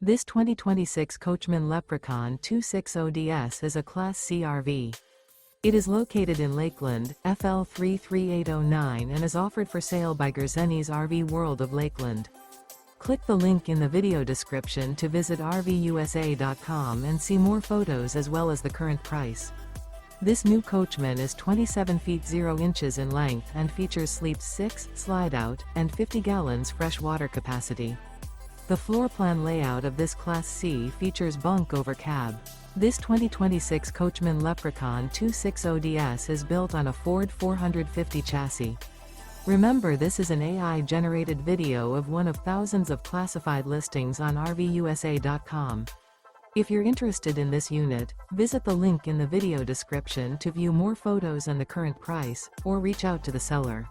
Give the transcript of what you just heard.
This 2026 Coachmen Leprechaun 260DS is a Class C RV. It is located in Lakeland, FL 33809 and is offered for sale by Gerzeny's RV World of Lakeland. Click the link in the video description to visit RVUSA.com and see more photos as well as the current price. This new Coachmen is 27 feet 0 inches in length and features sleeps 6, Slideout, and 50 gallons fresh water capacity. The floor plan layout of this Class C features Bunk Over Cab. This 2026 Coachmen Leprechaun 260DS is built on a Ford 450 chassis. Remember, this is an AI-generated video of one of thousands of classified listings on RVUSA.com. If you're interested in this unit, visit the link in the video description to view more photos and the current price, or reach out to the seller.